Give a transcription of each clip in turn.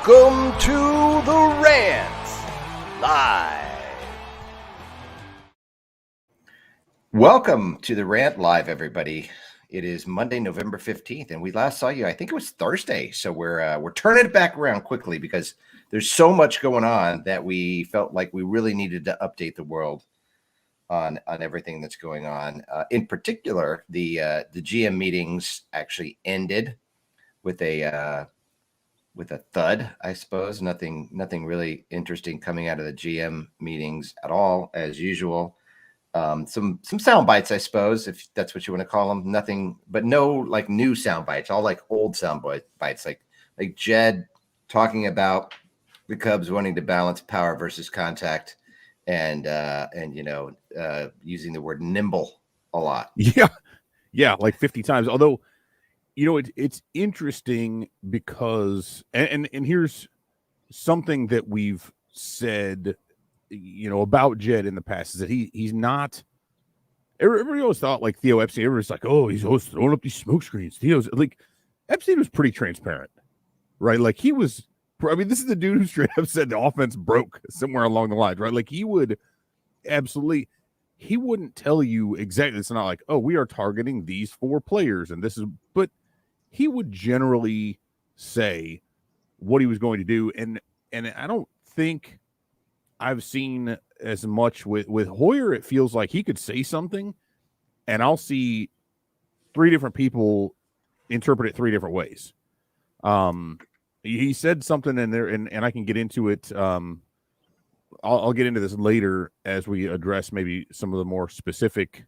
Welcome to the Rant Live. Welcome to the Rant Live, everybody. It is Monday, November 15th, and we last saw you, I think it was Thursday. So we're turning it back around quickly because there's so much going on that we felt like we really needed to update the world on everything that's going on. In particular, the GM meetings actually ended with a thud, I suppose. Nothing really interesting coming out of the GM meetings at all, as usual. Some sound bites, I suppose, if that's what you want to call them. Nothing, but no like new sound bites. All like old sound bites, like Jed talking about the Cubs wanting to balance power versus contact, and using the word nimble a lot. Yeah, like 50 times. Although, it's interesting because, and here's something that we've said, about Jed in the past, is that he's not. Everybody always thought like Theo Epstein. Everybody's like, oh, he's always throwing up these smoke screens. Theo's like, Epstein was pretty transparent, right? Like he was. I mean, this is the dude who straight up said the offense broke somewhere along the lines, right? Like he would absolutely. He wouldn't tell you exactly. It's not like, oh, we are targeting these 4 players, and this is. But he would generally say what he was going to do, and I don't think I've seen as much with Hoyer. It feels like he could say something, and I'll see 3 different people interpret it 3 different ways. He said something in there, and I can get into it. I'll get into this later as we address maybe some of the more specific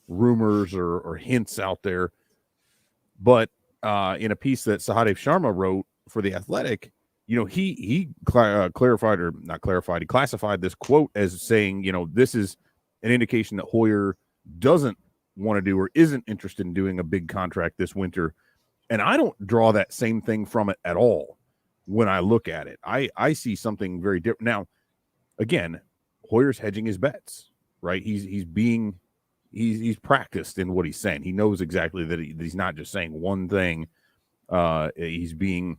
rumors or hints out there. But in a piece that Sahadev Sharma wrote for The Athletic, he clarified, or not clarified, he classified this quote as saying, this is an indication that Hoyer doesn't want to do or isn't interested in doing a big contract this winter. And I don't draw that same thing from it at all when I look at it. I see something very different. Now, again, Hoyer's hedging his bets, right? He's practiced in what he's saying. He knows exactly that he's not just saying one thing. He's being,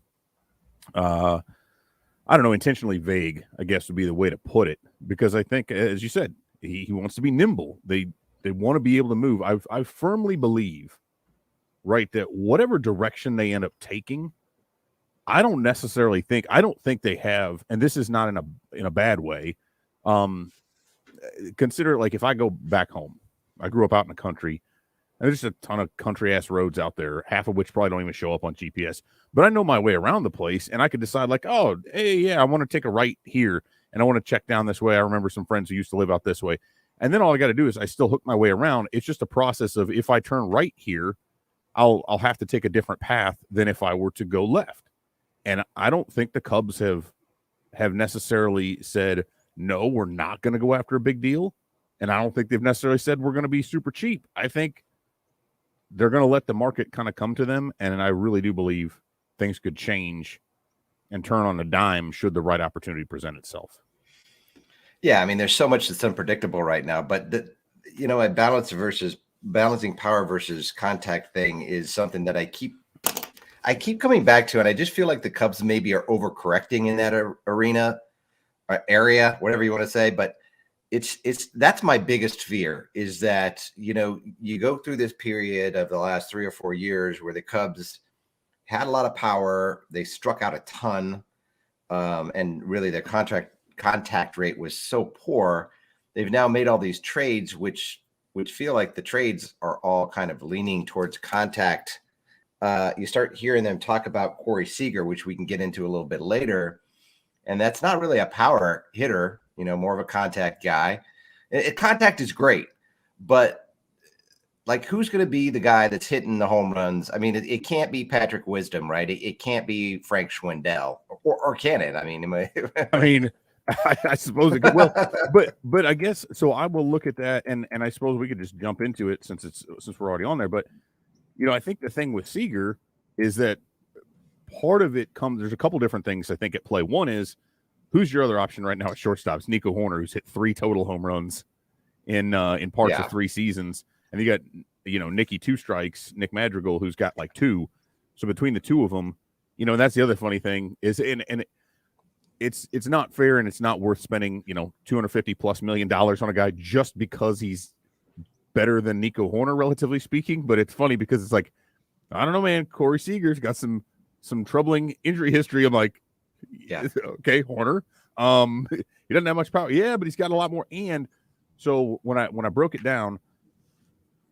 I don't know, intentionally vague, I guess would be the way to put it. Because I think, as you said, he wants to be nimble. They want to be able to move. I firmly believe, right, that whatever direction they end up taking, I don't think they have, and this is not in a bad way. Consider like if I go back home, I grew up out in the country, and there's just a ton of country ass roads out there, half of which probably don't even show up on GPS. But I know my way around the place, and I could decide like, oh, hey, yeah, I want to take a right here, and I want to check down this way. I remember some friends who used to live out this way, and then all I got to do is I still hook my way around. It's just a process of if I turn right here, I'll have to take a different path than if I were to go left. And I don't think the Cubs have necessarily said, no, we're not going to go after a big deal. And I don't think they've necessarily said we're going to be super cheap. I think they're going to let the market kind of come to them. And I really do believe things could change and turn on a dime should the right opportunity present itself. Yeah, I mean, there's so much that's unpredictable right now. But, a balancing power versus contact thing is something that I keep coming back to, and I just feel like the Cubs maybe are overcorrecting in that arena, area, whatever you want to say. But that's my biggest fear is that, you go through this period of the last 3 or 4 years where the Cubs had a lot of power. They struck out a ton. And really their contact rate was so poor. They've now made all these trades, which feel like the trades are all kind of leaning towards contact. You start hearing them talk about Corey Seager, which we can get into a little bit later. And that's not really a power hitter, more of a contact guy. Contact is great, but like who's going to be the guy that's hitting the home runs? I mean, it can't be Patrick Wisdom, right? It can't be Frank Schwindel, or can it? I mean, I suppose it could. Well, but I guess so. I will look at that, and I suppose we could just jump into it since we're already on there. But I think the thing with Seager is that part of it comes. There's a couple different things I think at play. One is who's your other option right now at shortstop? It's Nico Horner, who's hit 3 total home runs in parts of 3 seasons, and you got Nicky 2 strikes, Nick Madrigal, who's got like 2. So between the two of them, that's the other funny thing is, and it's not fair, and it's not worth spending, $250+ million on a guy just because he's better than Nico Horner, relatively speaking. But it's funny because it's like, I don't know, man. Corey Seager's got some troubling injury history. I'm like, Yeah. Okay, Horner. He doesn't have much power. Yeah, but he's got a lot more. And so when I broke it down,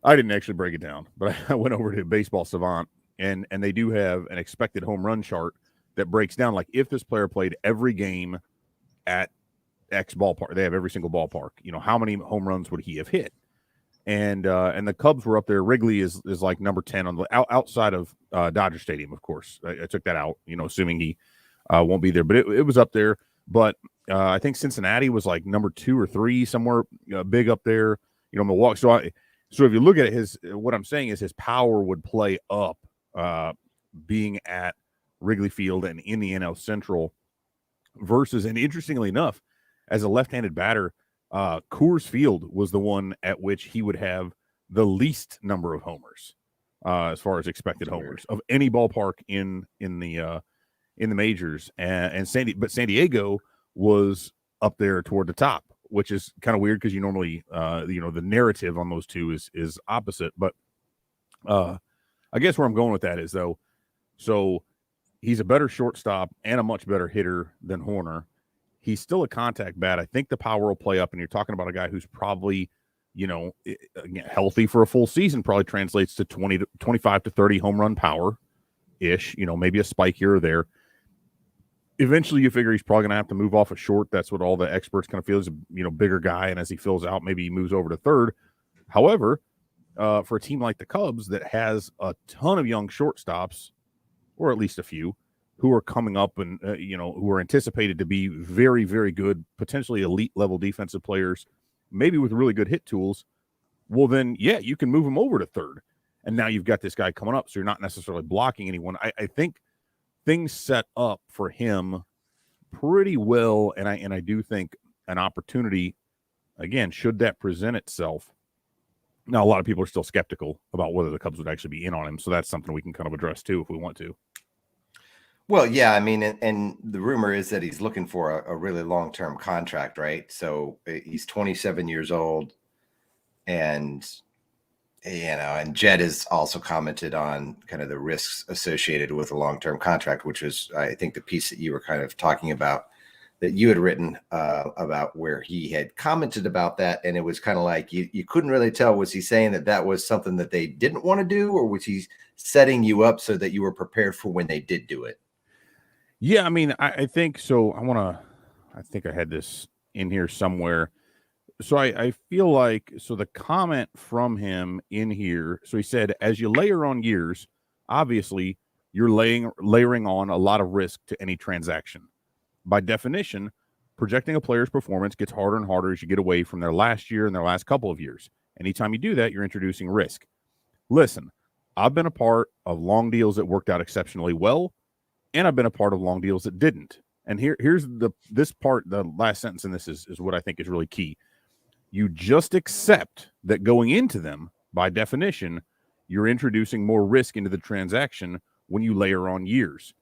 I didn't actually break it down, but I went over to Baseball Savant, and they do have an expected home run chart that breaks down, like, if this player played every game at X ballpark, they have every single ballpark, how many home runs would he have hit? And the Cubs were up there. Wrigley is like number 10 on the outside of Dodger Stadium, of course. I took that out, assuming he won't be there, but it was up there. But I think Cincinnati was like number 2 or 3, somewhere big up there, Milwaukee. So if you look at it, what I'm saying is his power would play up being at Wrigley Field and in the NL Central versus, and interestingly enough, as a left-handed batter, Coors Field was the one at which he would have the least number of homers as far as expected homers of any ballpark in the majors. And San Diego was up there toward the top, which is kind of weird because you normally, the narrative on those two is opposite. But I guess where I'm going with that is, though, so he's a better shortstop and a much better hitter than Horner. He's still a contact bat. I think the power will play up, and you're talking about a guy who's probably, healthy for a full season, probably translates to 25 to 30 home run power-ish, maybe a spike here or there. Eventually, you figure he's probably going to have to move off a short. That's what all the experts kind of feel. He's a bigger guy, and as he fills out, maybe he moves over to third. However, for a team like the Cubs that has a ton of young shortstops, or at least a few, who are coming up and, who are anticipated to be very, very good, potentially elite level defensive players, maybe with really good hit tools, well, then, yeah, you can move them over to third. And now you've got this guy coming up, so you're not necessarily blocking anyone. I think things set up for him pretty well, and I do think an opportunity, again, should that present itself. Now, a lot of people are still skeptical about whether the Cubs would actually be in on him, so that's something we can kind of address too if we want to. Well, yeah, I mean, and the rumor is that he's looking for a really long-term contract, right? So he's 27 years old, and and Jed has also commented on kind of the risks associated with a long-term contract, which was, I think, the piece that you were kind of talking about, that you had written about, where he had commented about that, and it was kind of like you couldn't really tell, was he saying that was something that they didn't want to do, or was he setting you up so that you were prepared for when they did do it? Yeah, I mean, I think so. I think I had this in here somewhere. So I feel like, so the comment from him in here, so he said, as you layer on years, obviously you're layering on a lot of risk to any transaction. By definition, projecting a player's performance gets harder and harder as you get away from their last year and their last couple of years. Anytime you do that, you're introducing risk. Listen, I've been a part of long deals that worked out exceptionally well, and I've been a part of long deals that didn't. And here's this part, the last sentence in this is what I think is really key. You just accept that going into them, by definition, you're introducing more risk into the transaction when you layer on years.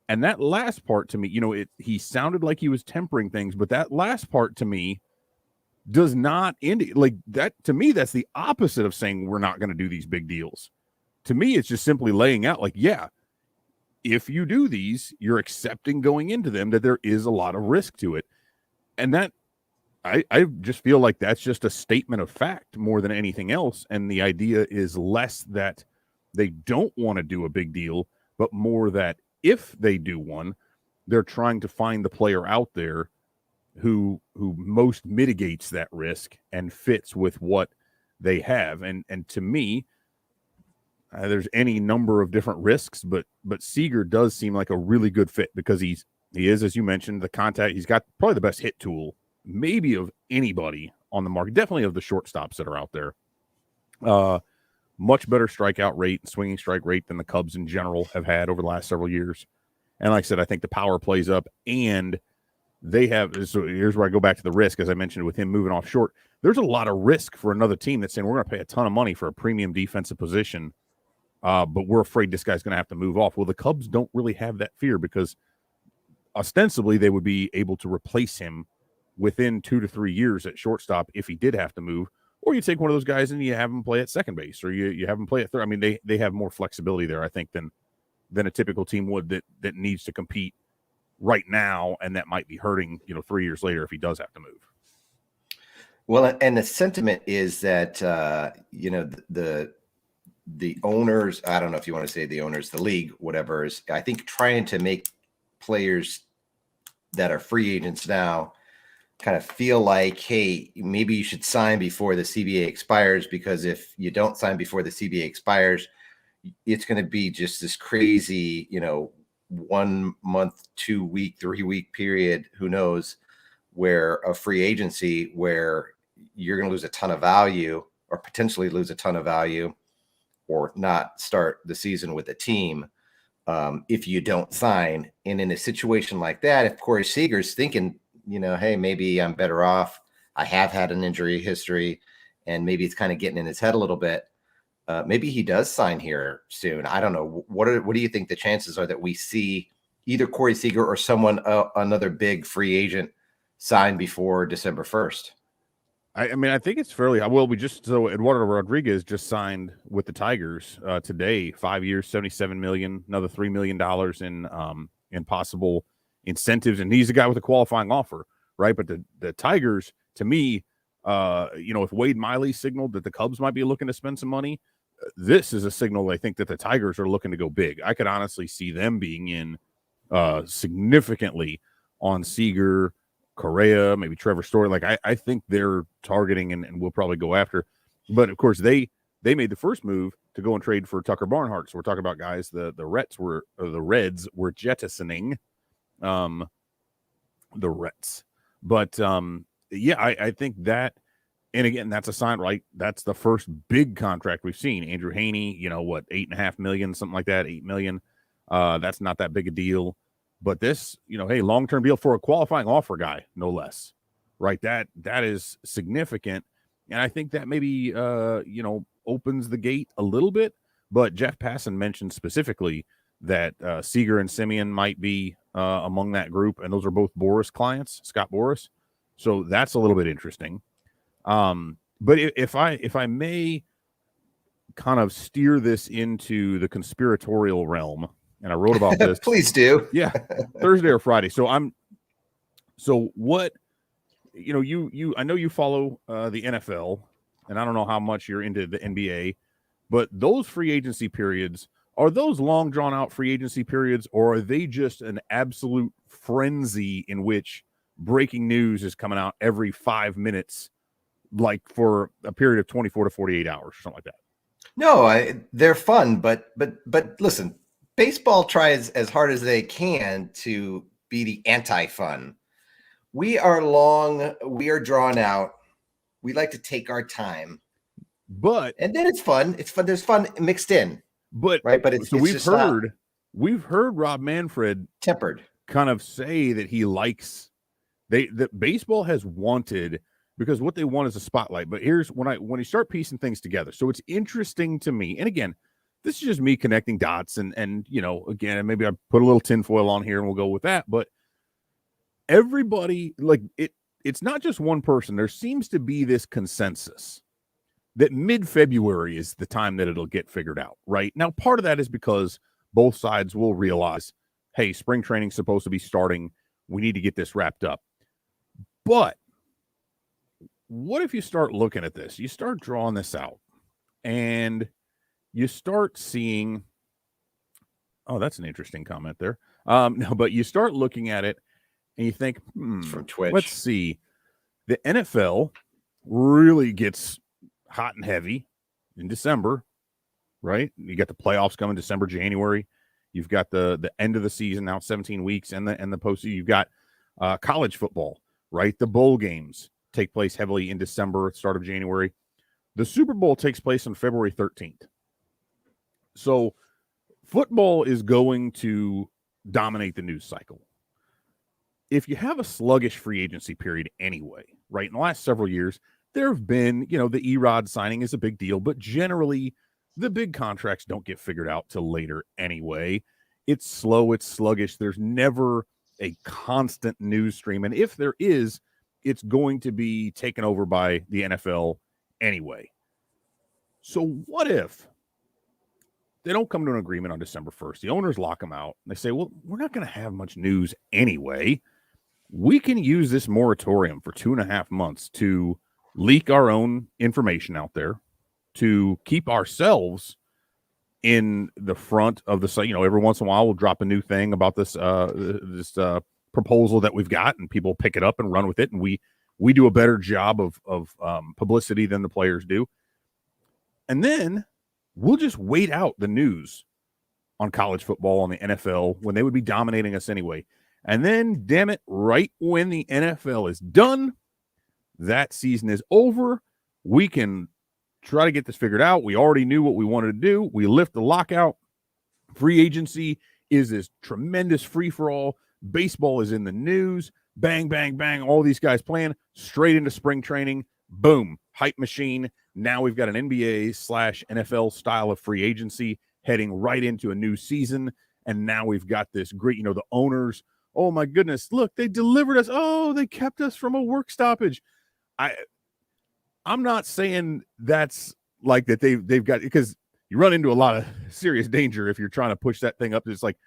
And that last part to me, he sounded like he was tempering things, but that last part to me does not indicate, like, that. To me, that's the opposite of saying we're not going to do these big deals. To me, it's just simply laying out, like, yeah, if you do these, you're accepting going into them that there is a lot of risk to it. And that, I just feel like that's just a statement of fact more than anything else. And the idea is less that they don't want to do a big deal, but more that if they do one, they're trying to find the player out there who most mitigates that risk and fits with what they have. And to me, there's any number of different risks, but Seager does seem like a really good fit because he is, as you mentioned, the contact. He's got probably the best hit tool, maybe of anybody on the market, definitely of the shortstops that are out there. Much better strikeout rate and swinging strike rate than the Cubs in general have had over the last several years. And like I said, I think the power plays up, and they have. So here's where I go back to the risk, as I mentioned, with him moving off short. There's a lot of risk for another team that's saying we're going to pay a ton of money for a premium defensive position but we're afraid this guy's going to have to move off. Well, the Cubs don't really have that fear because ostensibly they would be able to replace him within 2 to 3 years at shortstop if he did have to move. Or you take one of those guys and you have him play at second base, or you have him play at third. I mean, they have more flexibility there, I think, than a typical team would that needs to compete right now, and that might be hurting 3 years later if he does have to move. Well, and the sentiment is that the owners, I don't know if you want to say the owners, the league, whatever, is I think trying to make players that are free agents now kind of feel like, hey, maybe you should sign before the CBA expires, because if you don't sign before the CBA expires, it's going to be just this crazy, 1 month, 2 week, 3 week period, who knows, where a free agency where you're going to lose a ton of value, or potentially lose a ton of value, or not start the season with a team if you don't sign. And in a situation like that, if Corey Seager's thinking, hey, maybe I'm better off, I have had an injury history, and maybe it's kind of getting in his head a little bit, maybe he does sign here soon. I don't know. What do you think the chances are that we see either Corey Seager or someone, another big free agent, sign before December 1st? I mean, I think it's fairly well. Eduardo Rodriguez just signed with the Tigers today, 5 years, $77 million, another $3 million in possible incentives, and he's a guy with a qualifying offer, right? But the Tigers, to me, if Wade Miley signaled that the Cubs might be looking to spend some money, this is a signal, I think, that the Tigers are looking to go big. I could honestly see them being in significantly on Seager, Correa, maybe Trevor Story. Like I think they're targeting and will probably go after. But of course, they made the first move to go and trade for Tucker Barnhart. So we're talking about guys the Reds were jettisoning the Reds. But I think that, and again, that's a sign, right? That's the first big contract we've seen. Andrew Haney, $8.5 million, something like that, $8 million. That's not that big a deal. But this, hey, long-term deal for a qualifying offer guy, no less, right? That is significant. And I think that maybe, opens the gate a little bit. But Jeff Passan mentioned specifically that Seager and Simeon might be among that group. And those are both Boras clients, Scott Boras. So that's a little bit interesting. But if I may kind of steer this into the conspiratorial realm, and I wrote about this. Please do. Yeah, Thursday or Friday. So what, I know you follow the NFL, and I don't know how much you're into the NBA, but those free agency periods, are those long drawn out free agency periods, or are they just an absolute frenzy in which breaking news is coming out every 5 minutes, like for a period of 24 to 48 hours or something like that? No, they're fun, but listen, baseball tries as hard as they can to be the anti-fun. We are long, we are drawn out. We like to take our time, and then it's fun. It's fun. There's fun mixed in, but right. But it's, so it's we've heard Rob Manfred tempered kind of say that he likes that baseball has wanted, because what they want is a spotlight. But here's when you start piecing things together. So it's interesting to me, and again, this is just me connecting dots, and again, maybe I put a little tinfoil on here and we'll go with that. But everybody, like it's not just one person. There seems to be this consensus that mid-February is the time that it'll get figured out, right? Now, part of that is because both sides will realize, hey, spring training's supposed to be starting. We need to get this wrapped up. But what if you start looking at this? You start drawing this out, and you start seeing, oh, that's an interesting comment there. No, but you start looking at it and you think, from Twitch. Let's see. The NFL really gets hot and heavy in December, right? You got the playoffs coming December, January. You've got the end of the season now, 17 weeks, and the postseason. You've got college football, right? The bowl games take place heavily in December, start of January. The Super Bowl takes place on February 13th. So football is going to dominate the news cycle. If you have a sluggish free agency period anyway, right? In the last several years, there have been, the Erod signing is a big deal, but generally the big contracts don't get figured out till later anyway. It's slow, it's sluggish. There's never a constant news stream. And if there is, it's going to be taken over by the NFL anyway. So what if they don't come to an agreement on December 1st? The owners lock them out. They say, well, we're not going to have much news anyway. We can use this moratorium for 2.5 months to leak our own information out there, to keep ourselves in the front of the site. Every once in a while we'll drop a new thing about this proposal that we've got, and people pick it up and run with it, and we do a better job of publicity than the players do. And then we'll just wait out the news on college football, on the NFL, when they would be dominating us anyway. And then, damn it, right when the NFL is done, that season is over, we can try to get this figured out. We already knew what we wanted to do. We lift the lockout. Free agency is this tremendous free-for-all. Baseball is in the news. Bang, bang, bang. All these guys playing straight into spring training. Boom. Hype machine. Now we've got an NBA/NFL style of free agency heading right into a new season. And now we've got this great, the owners. Oh, my goodness. Look, they delivered us. Oh, they kept us from a work stoppage. I'm not saying that's like that they've got, because you run into a lot of serious danger if you're trying to push that thing up. It's like,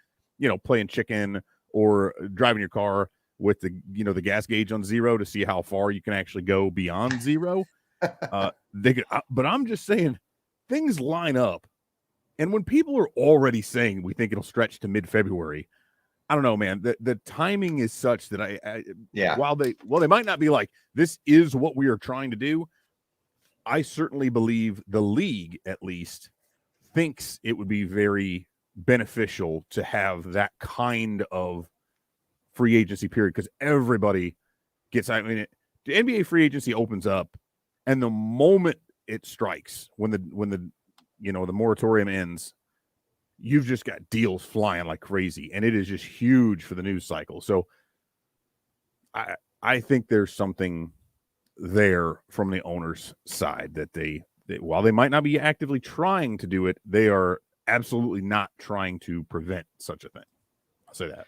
playing chicken or driving your car with the gas gauge on 0 to see how far you can actually go beyond 0. But I'm just saying things line up. And when people are already saying we think it'll stretch to mid-February, I don't know, man. The timing is such that while they might not be like, this is what we are trying to do, I certainly believe the league, at least, thinks it would be very beneficial to have that kind of free agency period, because everybody gets, the NBA free agency opens up, and the moment it strikes, when the moratorium ends, you've just got deals flying like crazy, and it is just huge for the news cycle. So I think there's something there from the owners' side that they while they might not be actively trying to do it, they are absolutely not trying to prevent such a thing. I'll say that.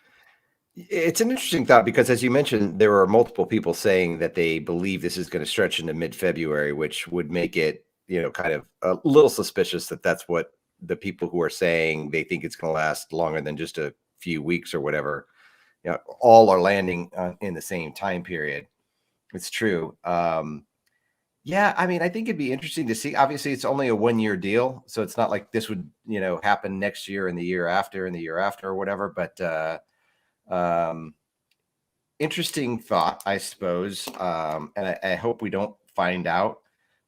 It's an interesting thought, because as you mentioned, there are multiple people saying that they believe this is going to stretch into mid-February, which would make it, kind of a little suspicious that that's what the people who are saying they think it's going to last longer than just a few weeks or whatever, all are landing in the same time period. It's true. Yeah, I think it'd be interesting to see. Obviously, it's only a 1-year deal, so it's not like this would, happen next year and the year after and the year after or whatever. But interesting thought, I suppose. And I hope we don't find out.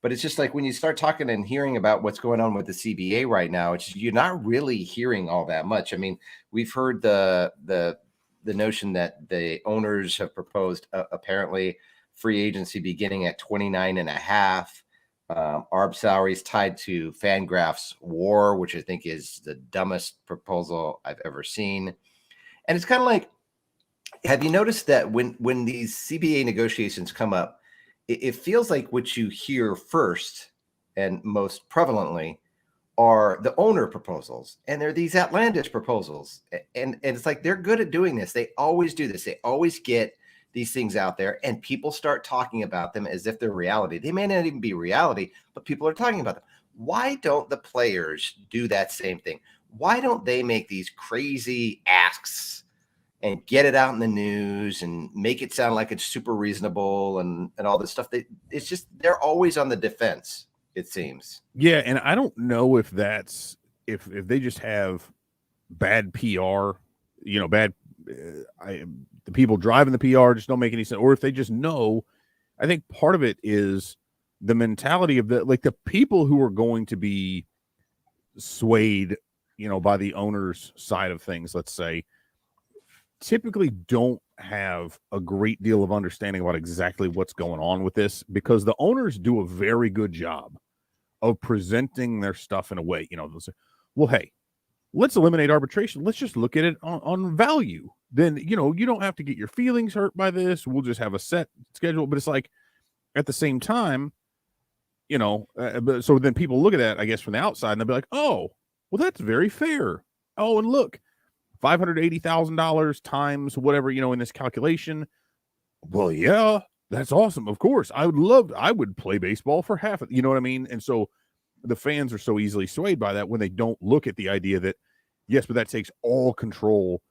But it's just like when you start talking and hearing about what's going on with the CBA right now, you're not really hearing all that much. We've heard the notion that the owners have proposed apparently free agency beginning at 29.5. ARB salaries tied to Fangraphs WAR, which I think is the dumbest proposal I've ever seen. And it's kind of like, have you noticed that when these CBA negotiations come up, it feels like what you hear first and most prevalently are the owner proposals, and they're these outlandish proposals. And it's like, they're good at doing this. They always do this. They always get these things out there, and people start talking about them as if they're reality. They may not even be reality, but people are talking about them. Why don't the players do that same thing? Why don't they make these crazy asks and get it out in the news and make it sound like it's super reasonable and all this stuff? It's just, they're always on the defense, it seems. Yeah, and I don't know if that's if they just have bad PR, the people driving the PR just don't make any sense, or if they just know. I think part of it is the mentality of the people who are going to be swayed, by the owner's side of things, let's say, typically don't have a great deal of understanding about exactly what's going on with this, because the owners do a very good job of presenting their stuff in a way, they'll say, well, hey, let's eliminate arbitration. Let's just look at it on value. Then, you don't have to get your feelings hurt by this. We'll just have a set schedule. But it's like, at the same time, But so then people look at that, I guess, from the outside, and they'll be like, oh, well, that's very fair. Oh, and look, $580,000 times whatever, in this calculation. Well, yeah, that's awesome. Of course, I would play baseball for half of, you know what I mean? And so the fans are so easily swayed by that when they don't look at the idea that, yes, but that takes all control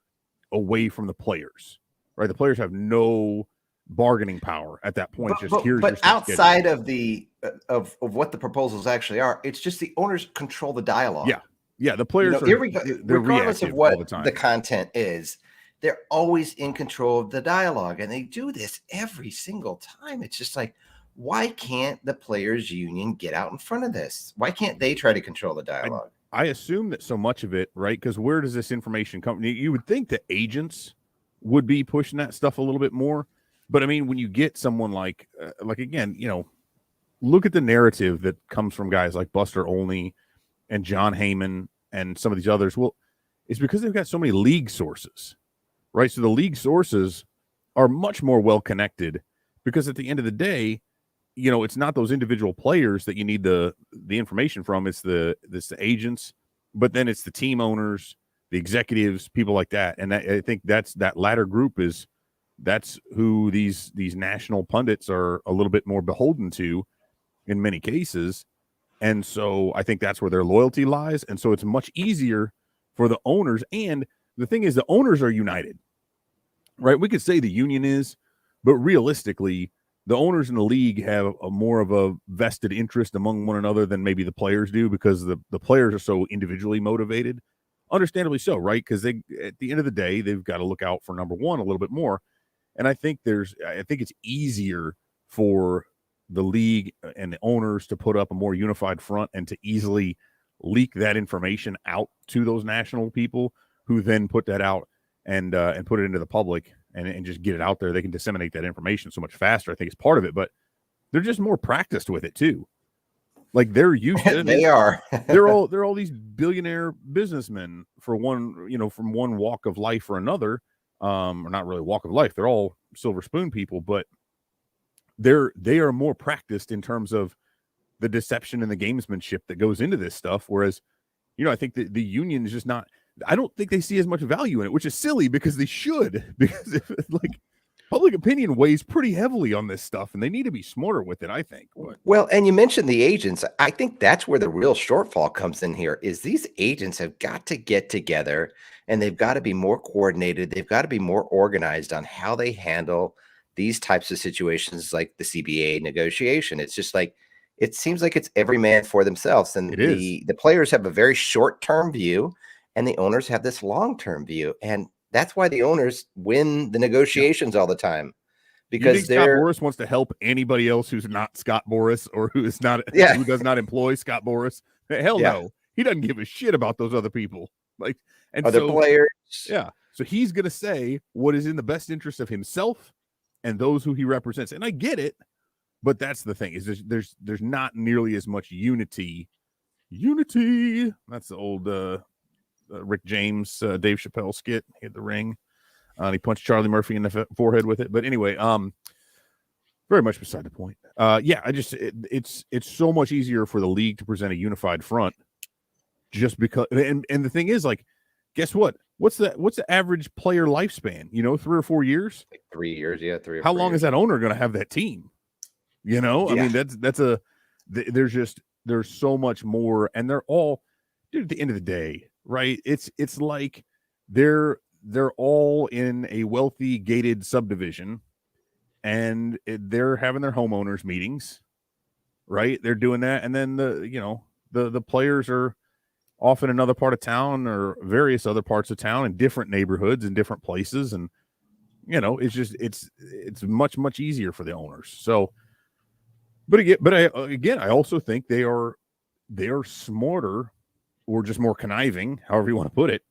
away from the players, right? The players have no bargaining power at that point. But outside of the of what the proposals actually are, it's just the owners control the dialogue. Yeah. The players regardless of what the content is, they're always in control of the dialogue, and they do this every single time. It's just like, why can't the players union get out in front of this? Why can't they try to control the dialogue? I assume that so much of it, right? Because where does this information come? You would think that agents would be pushing that stuff a little bit more. But I mean, when you get someone like again, look at the narrative that comes from guys like Buster Olney and John Heyman and some of these others. Well, it's because they've got so many league sources, right? So the league sources are much more well connected because at the end of the day, it's not those individual players that you need the information from. It's the agents, but then it's the team owners, the executives, people like that. And I think that latter group that's who these national pundits are a little bit more beholden to in many cases. And so I think that's where their loyalty lies. And so it's much easier for the owners. And the thing is, the owners are united, right? We could say the union is, but realistically, the owners in the league have a more of a vested interest among one another than maybe the players do, because the players are so individually motivated, understandably so, right? Because at the end of the day, they've got to look out for number one a little bit more. And I think it's easier for the league and the owners to put up a more unified front and to easily leak that information out to those national people who then put that out and put it into the public and just get it out there. They can disseminate that information so much faster. I think it's part of it, but they're just more practiced with it too. Like they're used to they are. they're all these billionaire businessmen from one walk of life or another. Or not really walk of life. They're all silver spoon people, but they are more practiced in terms of the deception and the gamesmanship that goes into this stuff. Whereas, I think the union is just not. I don't think they see as much value in it, which is silly because they should. Because public opinion weighs pretty heavily on this stuff, and they need to be smarter with it, I think. But. Well, and you mentioned the agents. I think that's where the real shortfall comes in here, is these agents have got to get together and they've got to be more coordinated. They've got to be more organized on how they handle these types of situations like the CBA negotiation. It's just like, it seems like it's every man for themselves. And the players have a very short-term view and the owners have this long-term view. And that's why the owners win the negotiations all the time, because Scott Boras wants to help anybody else who's not Scott Boras or who is not who does not employ Scott Boras. Hell no, he doesn't give a shit about those other people. Like and other players. Yeah, so he's gonna say what is in the best interest of himself and those who he represents. And I get it, but that's the thing, is there's not nearly as much unity. That's the old Rick James, Dave Chappelle skit. He had the ring. And he punched Charlie Murphy in the forehead with it. But anyway, very much beside the point. It's so much easier for the league to present a unified front, just because. And the thing is, like, guess what? What's the average player lifespan? 3 or 4 years. Like 3 years, yeah. 3 or 4 How long years. is that owner going to have that team? I mean, there's so much more, and they're all, dude, at the end of the day, right? It's like they're all in a wealthy gated subdivision, and they're having their homeowners meetings, right? They're doing that, and then the players are off in another part of town or various other parts of town in different neighborhoods in different places, and it's just it's much easier for the owners. So, but I also think they are smarter, or just more conniving, however you want to put it,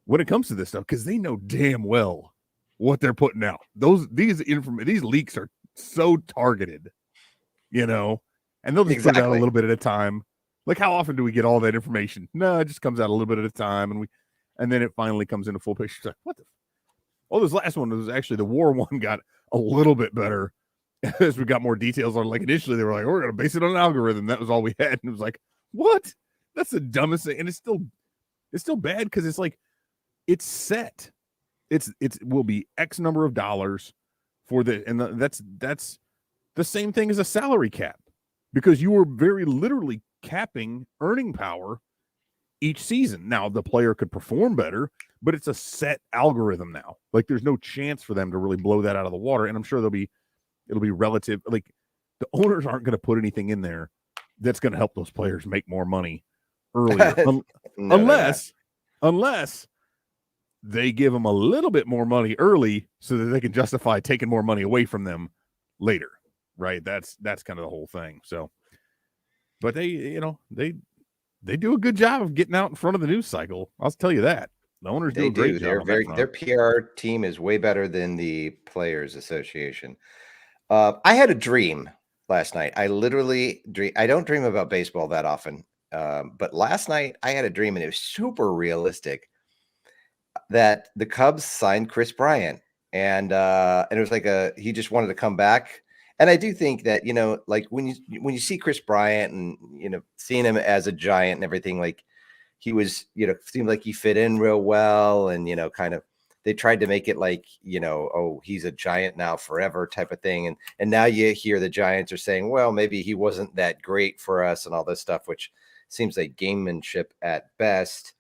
when it comes to this stuff, because they know damn well what they're putting out. These leaks are so targeted, and they'll just put it out a little bit at a time. Like, how often do we get all that information? No, it just comes out a little bit at a time, and then it finally comes into full picture. It's like, what the? Oh, this last one was actually the war one got a little bit better, as we got more details on, like, initially they were like, we're going to base it on an algorithm. That was all we had. And it was like, what? That's the dumbest thing. And it's still bad because it's like, it's set. It will be X number of dollars for that's the same thing as a salary cap, because you are very literally capping earning power each season. Now the player could perform better, but it's a set algorithm now. Like, there's no chance for them to really blow that out of the water. And I'm sure it'll be relative. Like, the owners aren't going to put anything in there that's going to help those players make more money earlier, unless they give them a little bit more money early so that they can justify taking more money away from them later. Right. That's kind of the whole thing. So, but they do a good job of getting out in front of the news cycle. I'll tell you that. The owners do a great job. Their PR team is way better than the Players Association. I had a dream last night. I literally dream. I don't dream about baseball that often. But last night I had a dream, and it was super realistic, that the Cubs signed Kris Bryant, and it was like he just wanted to come back. And I do think that, like when you see Kris Bryant and, seeing him as a Giant and everything, like he was, seemed like he fit in real well. And, kind of, they tried to make it like, oh, he's a Giant now forever type of thing. And now you hear the Giants are saying, well, maybe he wasn't that great for us and all this stuff, which seems like gamemanship at best.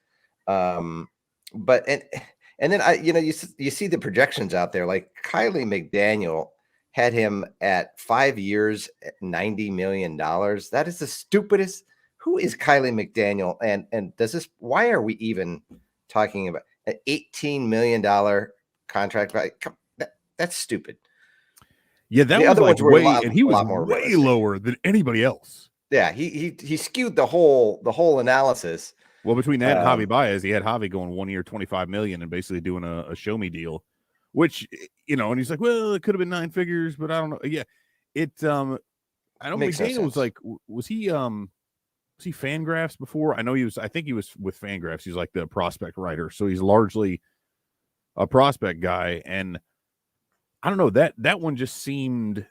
But then you see the projections out there, like Kylie McDaniel had him at 5 years at $90 million. That is the stupidest. Who is Kylie McDaniel? And why are we even talking about an $18 million contract? That's stupid. Yeah, that was like way, and he was way lower than anybody else. Yeah, he skewed the whole analysis. Well, between that and Javi Baez, he had Javi going 1 year, $25 million, and basically doing a show me deal, which, and he's like, well, it could have been 9 figures, but I don't know. Yeah, I don't know. McDaniel was like, was he Fangraphs before? I think he was with Fangraphs. He's like the prospect writer, so he's largely a prospect guy. And I don't know, that one just seemed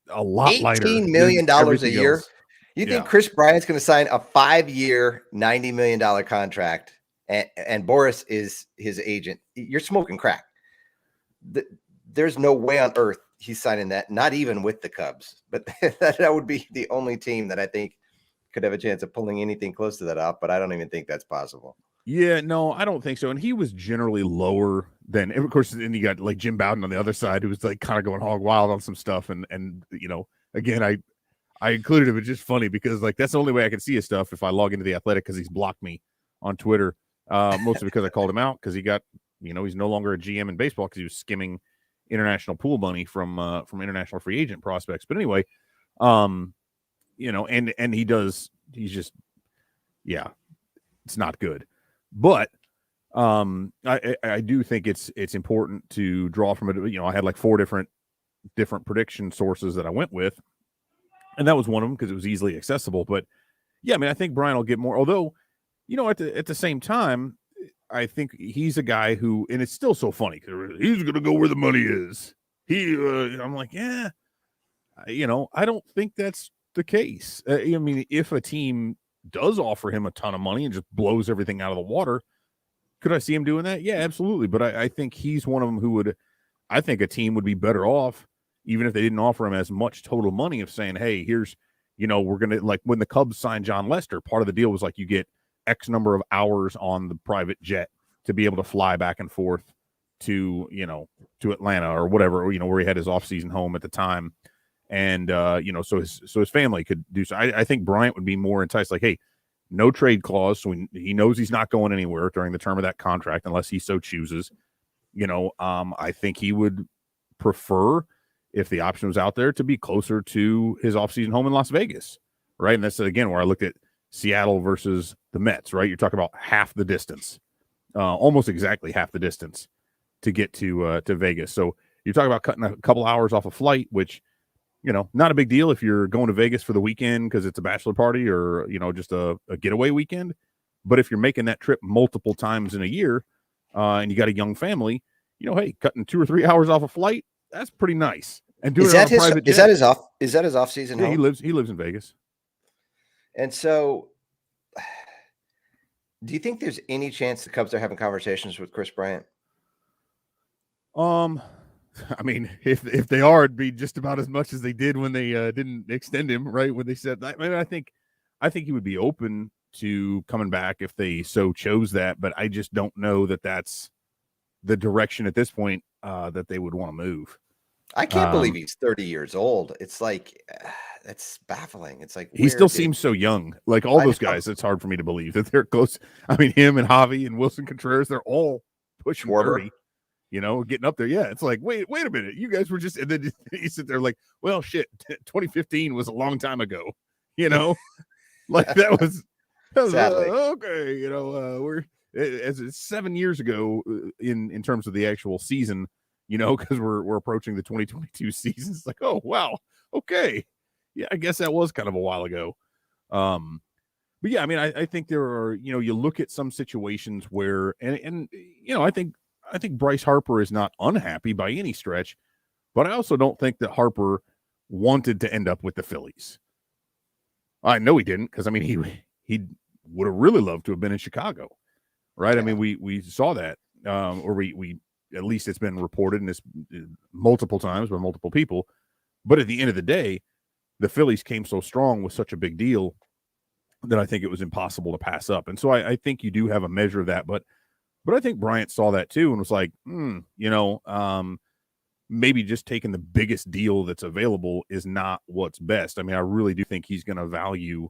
a lot lighter. $18 million a year. Else. You think Kris Bryant's going to sign a 5-year, $90 million contract, and Boris is his agent? You're smoking crack. There's no way on earth he's signing that, not even with the Cubs. But that would be the only team that I think could have a chance of pulling anything close to that off. But I don't even think that's possible. Yeah, no, I don't think so. And he was generally lower than, of course, then you got like Jim Bowden on the other side, who was like kind of going hog wild on some stuff. And again, I included him. It's just funny because like that's the only way I can see his stuff if I log into The Athletic, because he's blocked me on Twitter, mostly because I called him out because he got, he's no longer a GM in baseball because he was skimming international pool money from international free agent prospects. But anyway, and he's just, it's not good. But I do think it's important to draw from it. I had like 4 different prediction sources that I went with, and that was one of them because it was easily accessible. But yeah, I mean, I think Brian will get more, although, at the same time, I think he's a guy who, and it's still so funny because he's going to go where the money is. I'm like, yeah, I don't think that's the case. I mean, if a team does offer him a ton of money and just blows everything out of the water, could I see him doing that? Yeah, absolutely. But I think he's one of them who I think a team would be better off, even if they didn't offer him as much total money, of saying, hey, here's, we're going to, like when the Cubs signed John Lester, part of the deal was like, you get X number of hours on the private jet to be able to fly back and forth to, to Atlanta or whatever, where he had his off-season home at the time. And, so his family could do so. I think Bryant would be more enticed, like, hey, no trade clause. So he knows he's not going anywhere during the term of that contract unless he so chooses. I think he would prefer, if the option was out there, to be closer to his off-season home in Las Vegas. Right. And that's, again, where I looked at Seattle versus the Mets, right? You're talking about half the distance, almost exactly half the distance to get to Vegas. So you're talking about cutting a couple hours off a flight, which, not a big deal if you're going to Vegas for the weekend because it's a bachelor party or, just a getaway weekend. But if you're making that trip multiple times in a year and you got a young family, hey, cutting 2 or 3 hours off a flight, that's pretty nice. and doing it on a private jet. Is that his off season? Yeah, home? he lives in Vegas. And so, do you think there's any chance the Cubs are having conversations with Kris Bryant? I mean, if they are, it'd be just about as much as they did when they didn't extend him, right? When they said that. I mean, I think he would be open to coming back if they so chose that, but I just don't know that that's the direction at this point that they would want to move. I can't believe he's 30 years old. It's like, it's baffling. It's like, he still seems so young. Like all those guys, it's hard for me to believe that they're close. I mean, him and Javi and Wilson Contreras, they're all pushing 30, getting up there. Yeah, it's like, wait a minute. You guys were just, and then you sit there like, well, shit, 2015 was a long time ago, like that was okay. We're as it's 7 years ago in terms of the actual season, because we're approaching the 2022 season. It's like, oh, wow. Okay. Yeah, I guess that was kind of a while ago. But yeah, I mean, I think there are, you look at some situations where, and I think Bryce Harper is not unhappy by any stretch, but I also don't think that Harper wanted to end up with the Phillies. I know he didn't, because I mean, he would have really loved to have been in Chicago, right? Yeah. I mean, we saw that, or we at least it's been reported in this multiple times by multiple people. But at the end of the day, the Phillies came so strong with such a big deal that I think it was impossible to pass up. And so I think you do have a measure of that. But I think Bryant saw that too and was like, maybe just taking the biggest deal that's available is not what's best. I mean, I really do think he's going to value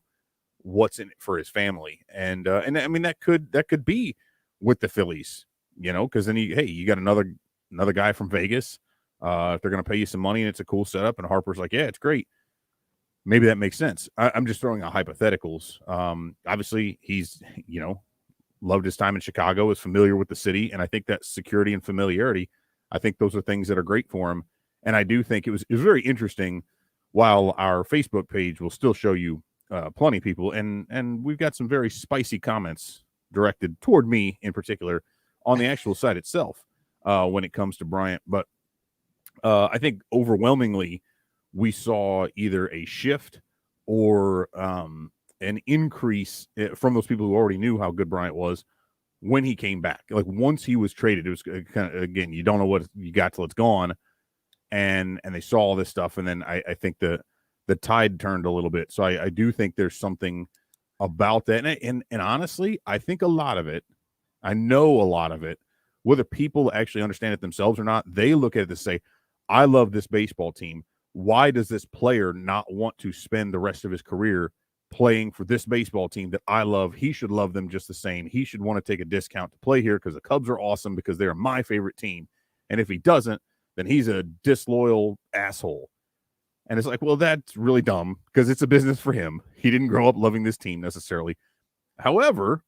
what's in it for his family. And I mean, that could be with the Phillies, because then you got another guy from Vegas. If they're going to pay you some money and it's a cool setup, and Harper's like, yeah, it's great. Maybe that makes sense. I'm just throwing out hypotheticals. Obviously, he's, loved his time in Chicago, is familiar with the city, and I think that security and familiarity, I think those are things that are great for him. And I do think it was very interesting. While our Facebook page will still show you plenty of people, and we've got some very spicy comments directed toward me in particular on the actual site itself when it comes to Bryant. But I think overwhelmingly we saw either a shift or an increase from those people who already knew how good Bryant was when he came back. Like once he was traded, it was kind of, again, you don't know what you got till it's gone. And they saw all this stuff. And then I think the tide turned a little bit. So I do think there's something about that. And honestly, I think a lot of it, I know a lot of it, whether people actually understand it themselves or not, they look at it and say, I love this baseball team. Why does this player not want to spend the rest of his career playing for this baseball team that I love? He should love them just the same. He should want to take a discount to play here because the Cubs are awesome, because they're my favorite team. And if he doesn't, then he's a disloyal asshole. And it's like, well, that's really dumb because it's a business for him. He didn't grow up loving this team necessarily. However,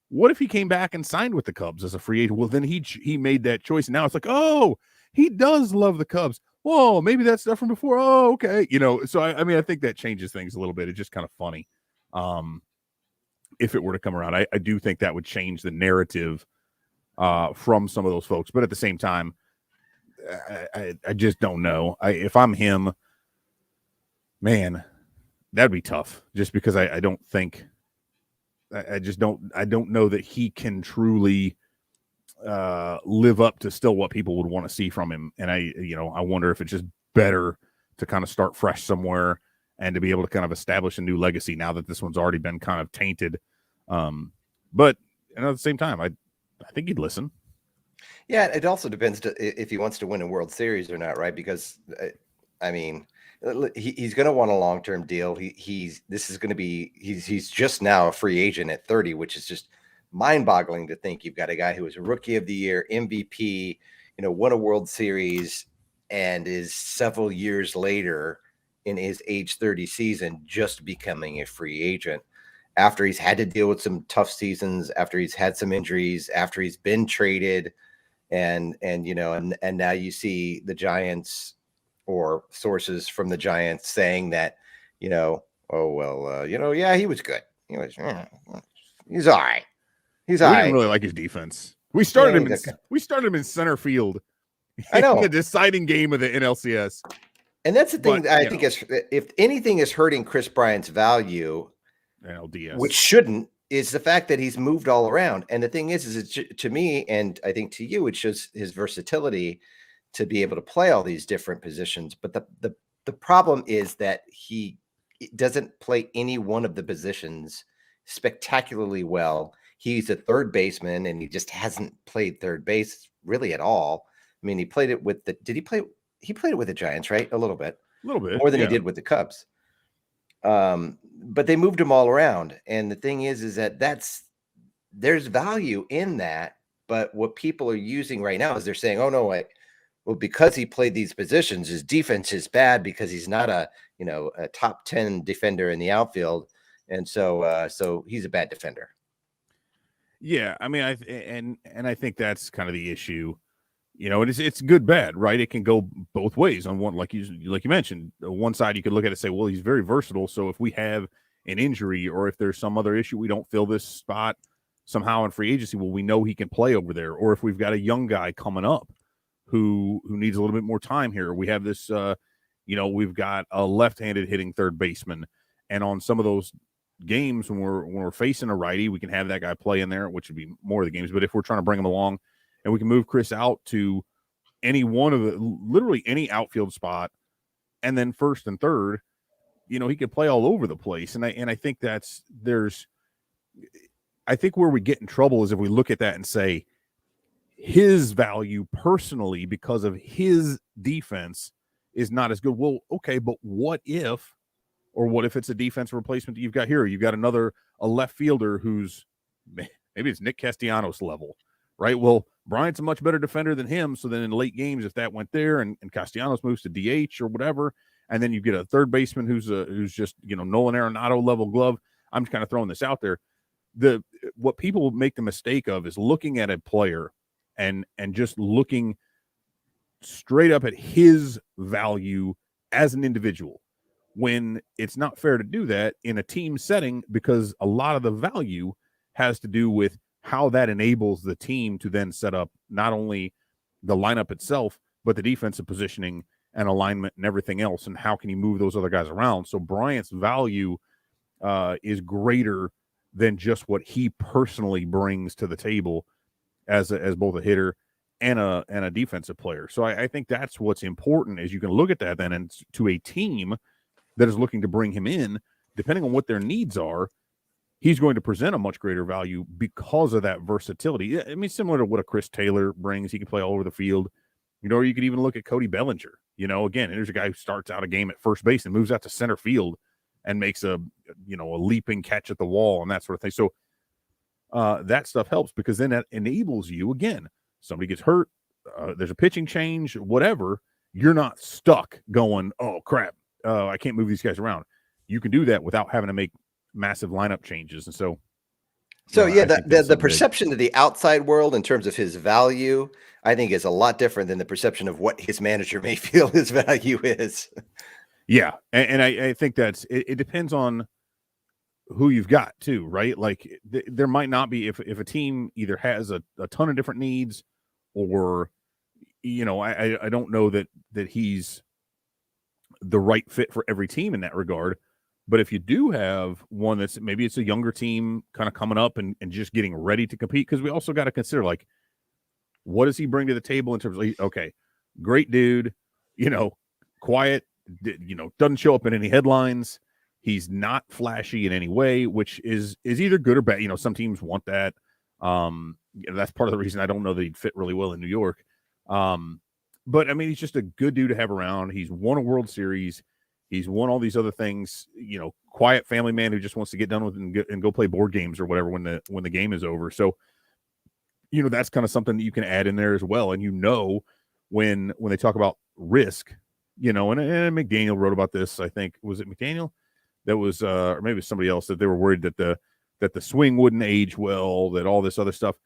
what if he came back and signed with the Cubs as a free agent? Well, then he made that choice. And now it's like, oh, he does love the Cubs. Whoa, maybe that's stuff from before. Oh, okay. So I mean, I think that changes things a little bit. It's just kind of funny. If it were to come around, I do think that would change the narrative from some of those folks. But at the same time, I just don't know. If I'm him, man, that'd be tough. Just because I don't think, I don't know that he can truly live up to still what people would want to see from him. And I wonder if it's just better to kind of start fresh somewhere and to be able to kind of establish a new legacy now that this one's already been kind of tainted. But at the same time, I think he'd listen. Yeah, it also depends if he wants to win a World Series or not, right? Because I mean, he's going to want a long-term deal. He's just now a free agent at 30, which is just mind-boggling to think. You've got a guy who was a Rookie of the Year, MVP, won a World Series, and is several years later in his age 30 season just becoming a free agent after he's had to deal with some tough seasons, after he's had some injuries, after he's been traded. And now you see the Giants or sources from the Giants saying that, yeah, he was good. He's all right. He's all right. We didn't really like his defense. We started him in center field. I know. The deciding game of the NLCS. And that's the thing But, that I think is, if anything is hurting Kris Bryant's value, which shouldn't, is the fact that he's moved all around. And the thing is it, to me, and I think to you, it shows his versatility to be able to play all these different positions. But the problem is that he doesn't play any one of the positions spectacularly well. He's a third baseman, and he just hasn't played third base really at all. I mean, he played it with he played it with the Giants, right? A little bit more than he did with the Cubs. But they moved him all around. And the thing is that there's value in that. But what people are using right now is they're saying, oh no, well, because he played these positions, his defense is bad because he's not a top 10 defender in the outfield. And so he's a bad defender. Yeah. I mean, I think that's kind of the issue. It's good, bad, right? It can go both ways. On one, like you mentioned, one side you could look at it and say, well, he's very versatile. So if we have an injury or if there's some other issue, we don't fill this spot somehow in free agency, well, we know he can play over there. Or if we've got a young guy coming up who needs a little bit more time here, we have this, we've got a left-handed hitting third baseman, and on some of those games when we're facing a righty, we can have that guy play in there, which would be more of the games. But if we're trying to bring him along, and we can move Kris out to literally any outfield spot, and then first and third, he could play all over the place. And I think I think where we get in trouble is if we look at that and say his value personally because of his defense is not as good. Well, okay, but what if it's a defensive replacement that you've got here? You've got a left fielder who's maybe it's Nick Castellanos level, right? Well, Bryant's a much better defender than him. So then in late games, if that went there and Castellanos moves to DH or whatever, and then you get a third baseman who's just, Nolan Arenado level glove. I'm just kind of throwing this out there. What people make the mistake of is looking at a player and just looking straight up at his value as an individual, when it's not fair to do that in a team setting, because a lot of the value has to do with how that enables the team to then set up not only the lineup itself, but the defensive positioning and alignment and everything else. And how can you move those other guys around? So Bryant's value is greater than just what he personally brings to the table as both a hitter and a defensive player. So I think that's what's important, is you can look at that then, and to a team that is looking to bring him in, depending on what their needs are, he's going to present a much greater value because of that versatility. I mean, similar to what a Chris Taylor brings. He can play all over the field. Or you could even look at Cody Bellinger. Again, there's a guy who starts out a game at first base and moves out to center field and makes a leaping catch at the wall and that sort of thing. So that stuff helps, because then that enables you, again, somebody gets hurt, there's a pitching change, whatever, you're not stuck going, oh, crap, I can't move these guys around. You can do that without having to make massive lineup changes. And so yeah, the perception of the outside world in terms of his value, I think, is a lot different than the perception of what his manager may feel his value is. Yeah. And I think it depends on who you've got too, right? Like there might not be, if a team either has a ton of different needs, or, I don't know that he's the right fit for every team in that regard. But if you do have one that's maybe it's a younger team kind of coming up and just getting ready to compete, because we also got to consider, like, what does he bring to the table in terms of, okay, great dude, quiet, doesn't show up in any headlines. He's not flashy in any way, which is either good or bad. Some teams want that. That's part of the reason I don't know that he'd fit really well in New York. But I mean, he's just a good dude to have around. He's won a World Series. He's won all these other things, quiet family man who just wants to get done with and go play board games or whatever when the game is over. So, that's kind of something that you can add in there as well. And when they talk about risk, and McDaniel wrote about this, I think, was it McDaniel? That was, or maybe it was somebody else, that they were worried that the swing wouldn't age well, that all this other stuff.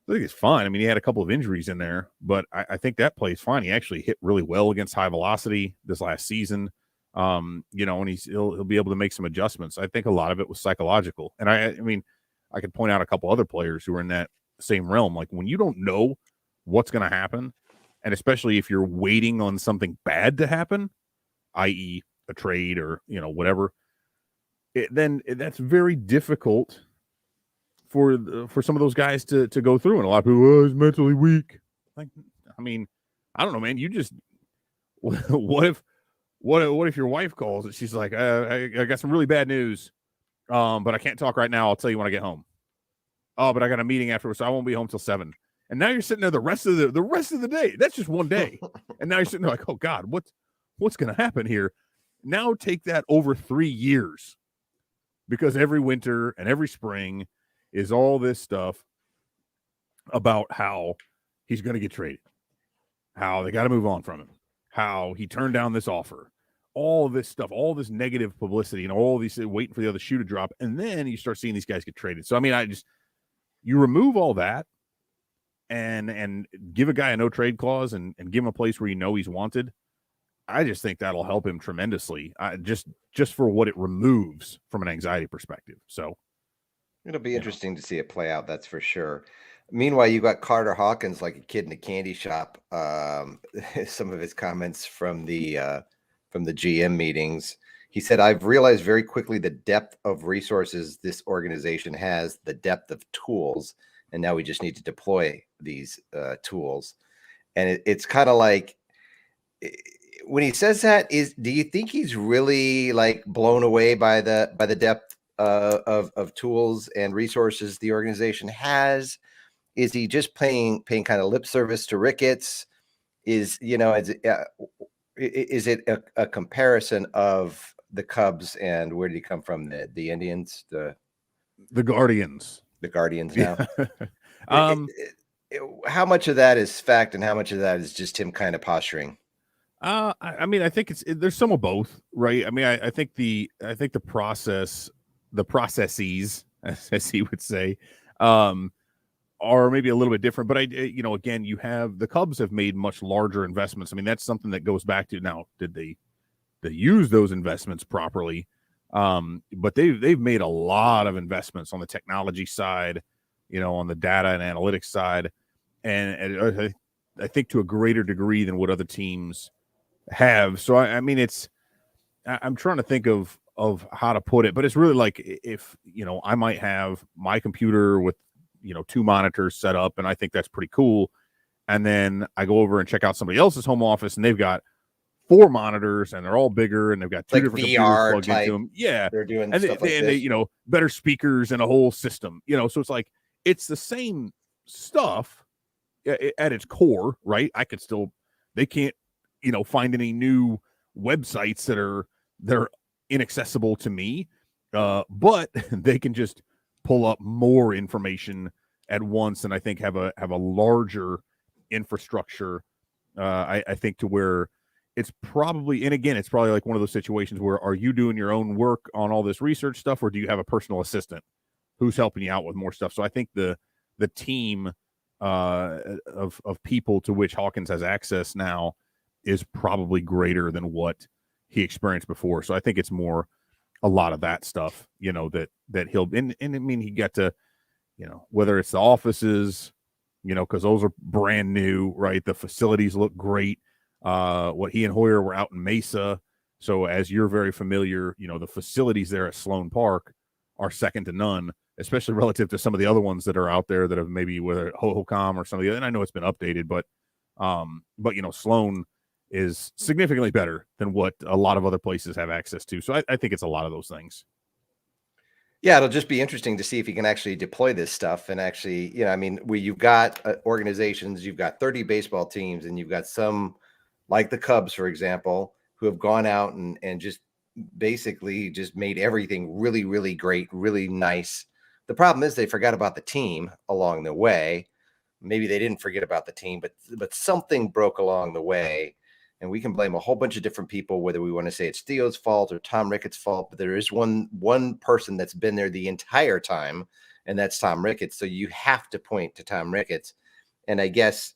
I think it's fine. I mean, he had a couple of injuries in there, but I think that plays fine. He actually hit really well against high velocity this last season. And he'll be able to make some adjustments. I think a lot of it was psychological. And I mean, I could point out a couple other players who are in that same realm. Like, when you don't know what's going to happen, and especially if you're waiting on something bad to happen, i.e., a trade or whatever, then that's very difficult for some of those guys to go through. And a lot of people, he's mentally weak. Like, I mean, I don't know, man. You just what if your wife calls and she's like, I got some really bad news, but I can't talk right now. I'll tell you when I get home. Oh, but I got a meeting afterwards, so I won't be home till 7. And now you're sitting there the rest of the day. That's just one day. And now you're sitting there like, oh God, what's going to happen here? Now take that over 3 years, because every winter and every spring is all this stuff about how he's going to get traded, how they got to move on from him, how he turned down this offer, all this stuff, all this negative publicity, and all these waiting for the other shoe to drop. And then you start seeing these guys get traded. So, I mean, you remove all that and give a guy a no trade clause and give him a place where he's wanted. I just think that'll help him tremendously, just for what it removes from an anxiety perspective. So it'll be interesting to see it play out. That's for sure. Meanwhile, you got Carter Hawkins like a kid in a candy shop. Some of his comments from the GM meetings. He said, "I've realized very quickly the depth of resources this organization has, the depth of tools, and now we just need to deploy these tools." And it's kind of like, when he says that, do you think he's really like blown away by the depth of tools and resources the organization has? Is he just paying kind of lip service to Ricketts? Is it a comparison of the Cubs and where did he come from? The Indians, the Guardians, now. How much of that is fact and how much of that is just him kind of posturing? I mean, I think there's some of both, right? I mean, I think the processes, as he would say, are maybe a little bit different. But again, you have the Cubs have made much larger investments. I mean, that's something that goes back to, now, did they use those investments properly? But they've made a lot of investments on the technology side, on the data and analytics side, and I think to a greater degree than what other teams have. So I mean, I'm trying to think of how to put it, but it's really like, if I might have my computer with 2 monitors set up, and I think that's pretty cool, and then I go over and check out somebody else's home office and they've got 4 monitors and they're all bigger and they've got 2 different VR computers plugged into them. Yeah, they're doing and stuff they better speakers and a whole system. So it's like, it's the same stuff at its core, right? They can't find any new websites that are inaccessible to me, but they can just pull up more information at once, and I think have a larger infrastructure. I think, to where it's probably, and again, it's probably like one of those situations where, are you doing your own work on all this research stuff, or do you have a personal assistant who's helping you out with more stuff? So I think the team of people to which Hawkins has access now is probably greater than what he experienced before. So I think it's more a lot of that stuff, that he'll, and I mean, he got to, whether it's the offices, because those are brand new, right? The facilities look great. What he and Hoyer were out in Mesa. So as you're very familiar, the facilities there at Sloan Park are second to none, especially relative to some of the other ones that are out there that have maybe, whether Hohokam or some of the other, and I know it's been updated, but Sloan is significantly better than what a lot of other places have access to. So I think it's a lot of those things. Yeah, it'll just be interesting to see if you can actually deploy this stuff and actually, I mean, where you've got organizations, you've got 30 baseball teams, and you've got some like the Cubs, for example, who have gone out and just basically just made everything really, really great, really nice. The problem is they forgot about the team along the way. Maybe they didn't forget about the team, but something broke along the way. And we can blame a whole bunch of different people, whether we want to say it's Theo's fault or Tom Ricketts' fault, but there is one person that's been there the entire time, and that's Tom Ricketts. So you have to point to Tom Ricketts. And I guess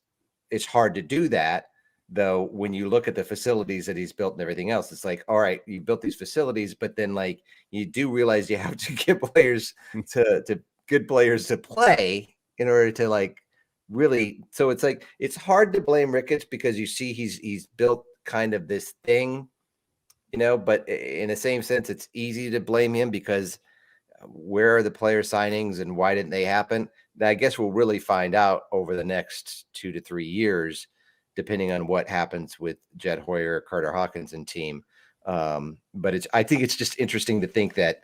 it's hard to do that, though, when you look at the facilities that he's built and everything else. It's like, all right, you built these facilities, but then like you do realize you have to get players to good players to play in order to like really. So it's like, it's hard to blame Ricketts, because you see he's built kind of this thing but in the same sense, it's easy to blame him because where are the player signings and why didn't they happen? I guess we'll really find out over the next 2 to 3 years, depending on what happens with Jed Hoyer, Carter Hawkins, and team. But I think it's just interesting to think that,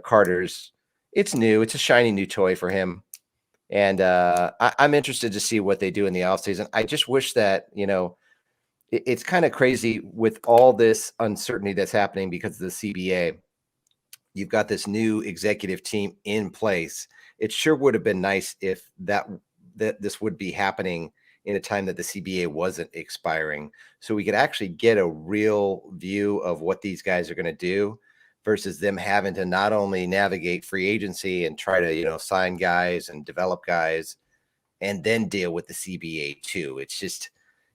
Carter's, it's new. It's a shiny new toy for him. And I'm interested to see what they do in the offseason. I just wish that, it's kind of crazy with all this uncertainty that's happening because of the CBA. You've got this new executive team in place. It sure would have been nice if that this would be happening in a time that the CBA wasn't expiring, so we could actually get a real view of what these guys are going to do versus them having to not only navigate free agency and try to, sign guys and develop guys and then deal with the CBA too. It's just,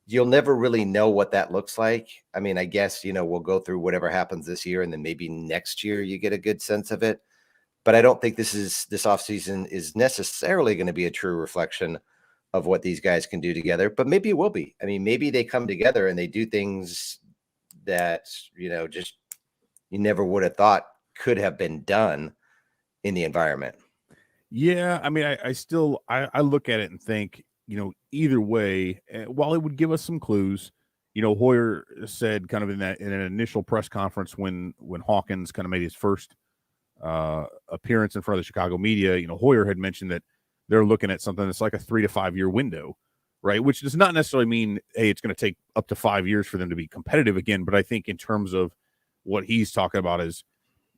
you'll never really know what that looks like. I mean, I guess, we'll go through whatever happens this year and then maybe next year you get a good sense of it. But I don't think this offseason is necessarily going to be a true reflection of what these guys can do together, but maybe it will be. I mean, maybe they come together and they do things that, just you never would have thought could have been done in the environment. Yeah. I mean, I still look at it and think, either way, while it would give us some clues, Hoyer said kind of in an initial press conference when Hawkins kind of made his first appearance in front of the Chicago media, Hoyer had mentioned that they're looking at something that's like a 3 to 5 year window, right? Which does not necessarily mean, hey, it's going to take up to 5 years for them to be competitive again. But I think in terms of what he's talking about is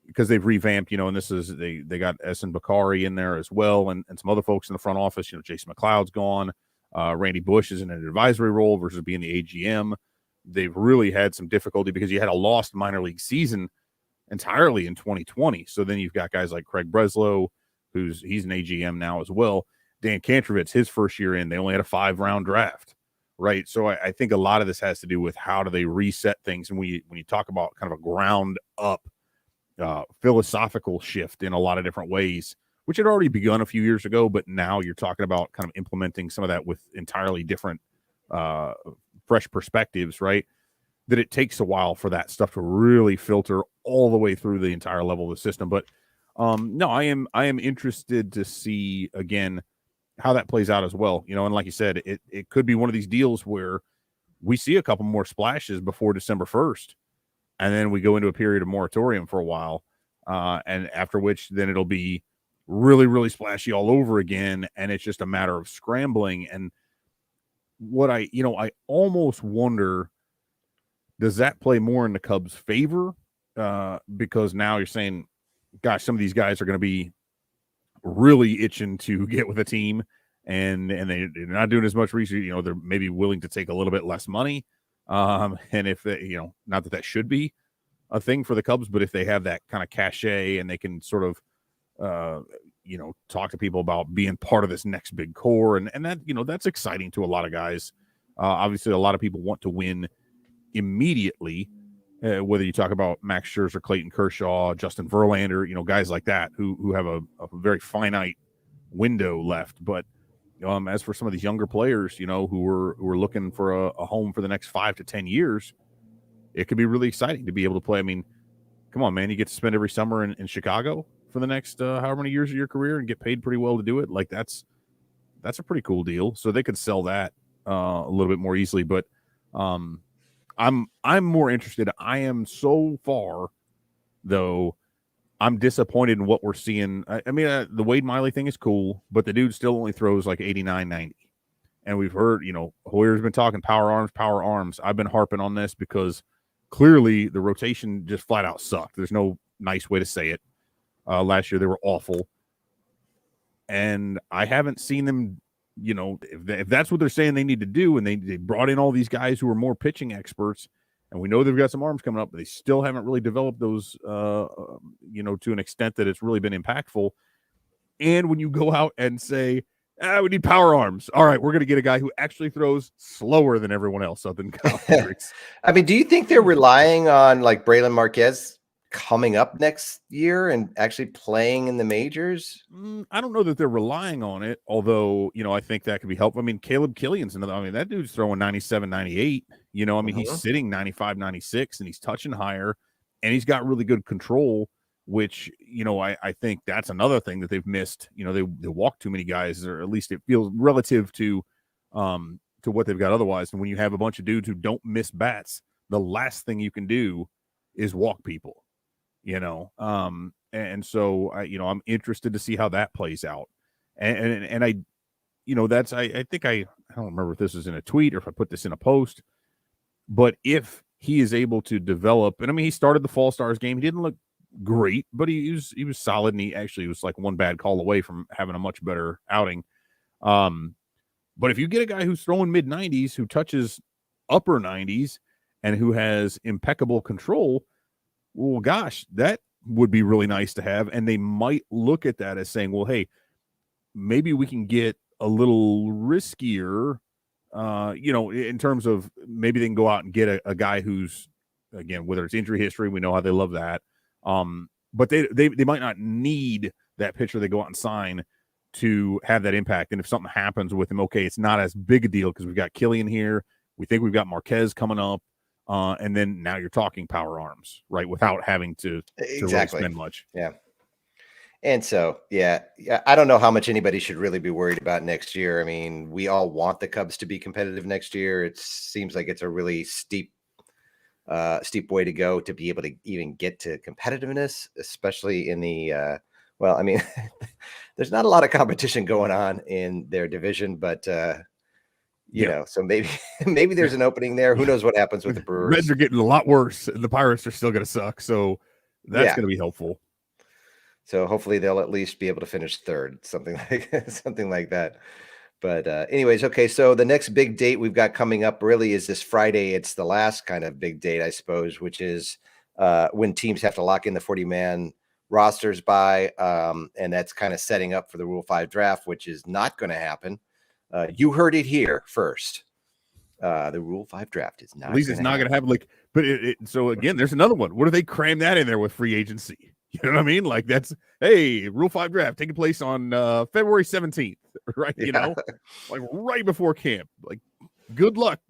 because they've revamped, and this is they got Essen Bakari in there as well, and some other folks in the front office. Jason McLeod's gone. Randy Bush is in an advisory role versus being the AGM. They've really had some difficulty because you had a lost minor league season entirely in 2020. So then you've got guys like Craig Breslow, he's an AGM now as well. Dan Kantrovitz, his first year in, they only had a 5-round draft, right? So I think a lot of this has to do with how do they reset things. And when you talk about kind of a ground up philosophical shift in a lot of different ways, which had already begun a few years ago, but now you're talking about kind of implementing some of that with entirely different fresh perspectives, right? That it takes a while for that stuff to really filter all the way through the entire level of the system. But no, I am interested to see again how that plays out as well. And like you said, it could be one of these deals where we see a couple more splashes before December 1st, and then we go into a period of moratorium for a while, and after which then it'll be really, really splashy all over again, and it's just a matter of scrambling. And what I almost wonder, does that play more in the Cubs' favor? Because now you're saying, gosh, some of these guys are going to be really itching to get with a team, and they're not doing as much research. They're maybe willing to take a little bit less money. And if they, not that should be a thing for the Cubs, but if they have that kind of cachet and they can sort of, talk to people about being part of this next big core, and that, that's exciting to a lot of guys. Obviously, a lot of people want to win immediately. Whether you talk about Max Scherzer, Clayton Kershaw, Justin Verlander, guys like that who have a very finite window left. But as for some of these younger players, who are looking for a home for the next 5 to 10 years, it could be really exciting to be able to play. I mean, come on, man, you get to spend every summer in Chicago for the next however many years of your career and get paid pretty well to do it. Like that's a pretty cool deal. So they could sell that a little bit more easily. But I'm more interested. I am so far, though, I'm disappointed in what we're seeing. I mean, the Wade Miley thing is cool, but the dude still only throws like 89, 90. And we've heard, Hoyer's been talking power arms. I've been harping on this because clearly the rotation just flat out sucked. There's no nice way to say it. Last year they were awful. And I haven't seen them, if that's what they're saying they need to do, and they brought in all these guys who are more pitching experts, and we know they've got some arms coming up, but they still haven't really developed those, to an extent that it's really been impactful. And when you go out and say, we need power arms, all right, we're going to get a guy who actually throws slower than everyone else other than Kyle Hendricks. I mean, do you think they're relying on like Braylon Marquez coming up next year and actually playing in the majors? I don't know that they're relying on it, although, I think that could be helpful. I mean, Caleb Killian's another. I mean, that dude's throwing 97, 98. I mean, he's sitting 95, 96, and he's touching higher, and he's got really good control, which, I think that's another thing that they've missed. They walk too many guys, or at least it feels relative to what they've got otherwise. And when you have a bunch of dudes who don't miss bats, the last thing you can do is walk people. And so I'm interested to see how that plays out. And I, I think I don't remember if this is in a tweet or if I put this in a post, but if he is able to develop, and I mean, he started the Fall Stars game. He didn't look great, but he was solid, and he actually was like one bad call away from having a much better outing. But if you get a guy who's throwing mid 90s, who touches upper 90s, and who has impeccable control, well, gosh, that would be really nice to have. And they might look at that as saying, well, hey, maybe we can get a little riskier, in terms of maybe they can go out and get a guy who's, again, whether it's injury history, we know how they love that. But they might not need that pitcher they go out and sign to have that impact. And if something happens with him, okay, it's not as big a deal because we've got Killian here. We think we've got Marquez coming up. And then now you're talking power arms, right? Without having to really spend much. Yeah. And so, I don't know how much anybody should really be worried about next year. I mean, we all want the Cubs to be competitive next year. It seems like it's a really steep way to go to be able to even get to competitiveness, especially in the, there's not a lot of competition going on in their division, but, so maybe there's an opening there. Who knows what happens with the Brewers? Reds are getting a lot worse, and the Pirates are still going to suck. So that's going to be helpful. So hopefully they'll at least be able to finish third, something like that. But anyways, okay. So the next big date we've got coming up really is this Friday. It's the last kind of big date, I suppose, which is when teams have to lock in the 40-man rosters by, and that's kind of setting up for the Rule 5 draft, which is not going to happen. You heard it here first. The Rule 5 draft is not. At least it's not going to happen. So again, there's another one. What do they cram that in there with free agency? You know what I mean? Like Rule 5 draft taking place on February 17th, right? Yeah. Like right before camp. Like, good luck,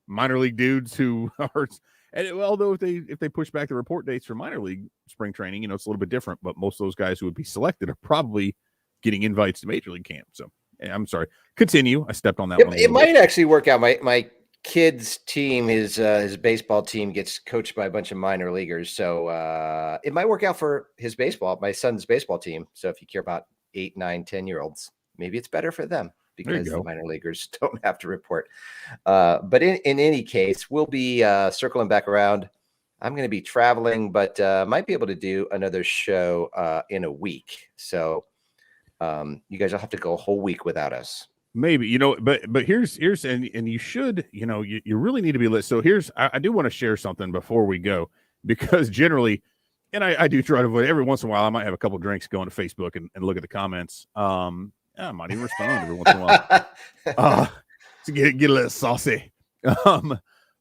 minor league dudes who are. And although if they push back the report dates for minor league spring training, it's a little bit different. But most of those guys who would be selected are probably getting invites to major league camp. So. I'm sorry. Continue. I stepped on that one. It might actually work out. My kid's team, his baseball team, gets coached by a bunch of minor leaguers, so it might work out for my son's baseball team. So if you care about 8, 9, 10-year-olds, maybe it's better for them because the minor leaguers don't have to report. But in any case, we'll be circling back around. I'm going to be traveling, but might be able to do another show in a week. So. You guys will have to go a whole week without us. Maybe, but here's and you should, you really need to be lit. So I do want to share something before we go, because generally, and I do try to avoid, every once in a while, I might have a couple drinks, go into Facebook and look at the comments. I might even respond every once in a while to get a little saucy.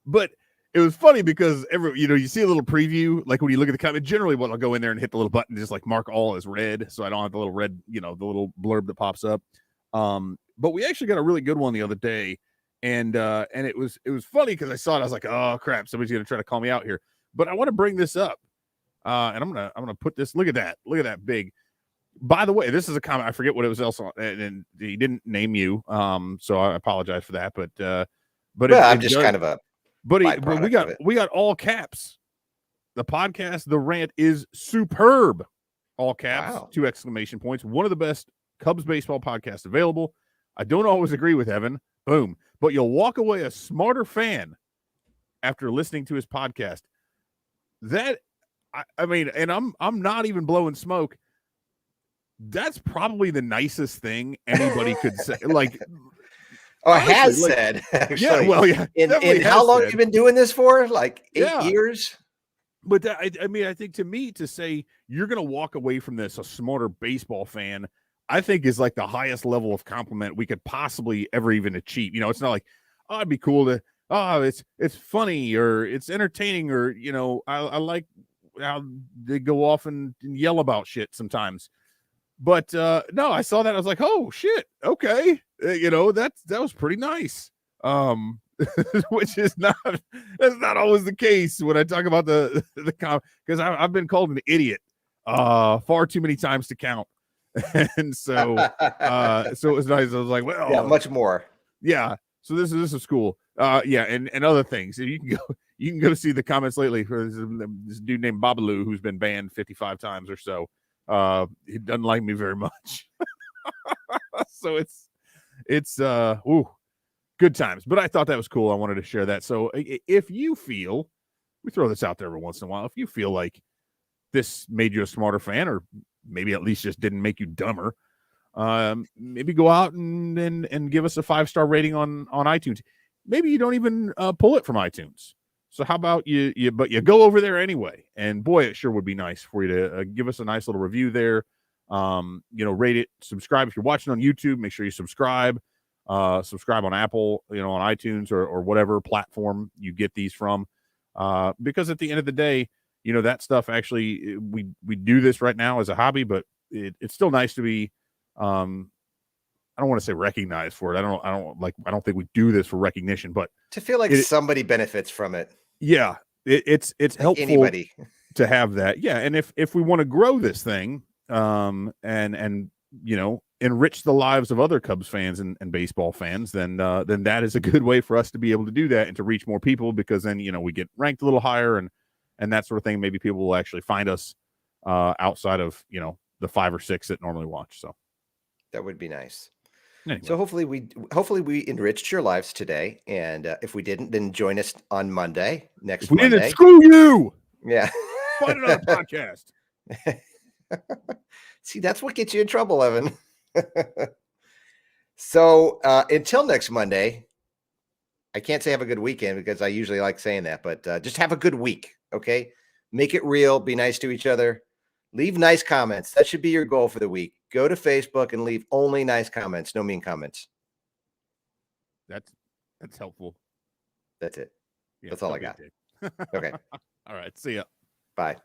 But it was funny because you see a little preview, like when you look at the comment, generally what I'll go in there and hit the little button, just like mark all as red. So I don't have the little red, the little blurb that pops up. But we actually got a really good one the other day. And it was funny because I saw it. I was like, oh crap, somebody's going to try to call me out here, but I want to bring this up. And I'm going to put this, look at that big, by the way, this is a comment. I forget what it was else on, and he didn't name you. So I apologize for that, but I'm just kind of a, But we got all caps. The podcast, The Rant, is superb. All caps, wow. 2 exclamation points. One of the best Cubs baseball podcasts available. I don't always agree with Evan. Boom. But you'll walk away a smarter fan after listening to his podcast. That, I mean, and I'm not even blowing smoke. That's probably the nicest thing anybody could say. Like, honestly, has said. Actually. Yeah, well, yeah. And how long have you been doing this for? Like 8 years? But I mean, I think to say you're going to walk away from this a smarter baseball fan, I think is like the highest level of compliment we could possibly ever even achieve. It's not like, oh, it'd be cool to, it's funny or it's entertaining or, I like how they go off and yell about shit sometimes. But no, I saw that. I was like, oh shit, okay. That was pretty nice. Which is that's not always the case when I talk about the because I've been called an idiot far too many times to count. And so so it was nice. I was like, well, yeah, much more. Yeah. So this is cool. Yeah, and other things. You can go see the comments lately for this dude named Babalu who's been banned 55 times or so. He doesn't like me very much. So it's good times. But I thought that was cool. I wanted to share that. So if you feel, we throw this out there every once in a while, if you feel like this made you a smarter fan, or maybe at least just didn't make you dumber, maybe go out and give us a 5-star rating on iTunes. Maybe you don't even pull it from iTunes. So how about you go over there anyway? And boy, it sure would be nice for you to give us a nice little review there. Rate it, subscribe. If you're watching on YouTube, make sure you subscribe. Subscribe on Apple, on iTunes or whatever platform you get these from. Because at the end of the day, that stuff actually, we do this right now as a hobby, but it's still nice to be, I don't want to say recognized for it. I don't think we do this for recognition, but to feel like somebody benefits from it. Yeah. It's like helpful anybody to have that. Yeah. And if we want to grow this thing, and enrich the lives of other Cubs fans and baseball fans, then that is a good way for us to be able to do that and to reach more people, because then, we get ranked a little higher and that sort of thing. Maybe people will actually find us outside of, the 5 or 6 that normally watch. So that would be nice. Anyway. So hopefully we enriched your lives today. And if we didn't, then join us on Monday, next Monday. Didn't, screw you. Yeah. Find another podcast. See, that's what gets you in trouble, Evan. So until next Monday, I can't say have a good weekend because I usually like saying that, but just have a good week. Okay. Make it real. Be nice to each other. Leave nice comments. That should be your goal for the week. Go to Facebook and leave only nice comments. No mean comments. That's helpful. That's it. Yeah, that's all I got. Okay. All right. See ya. Bye.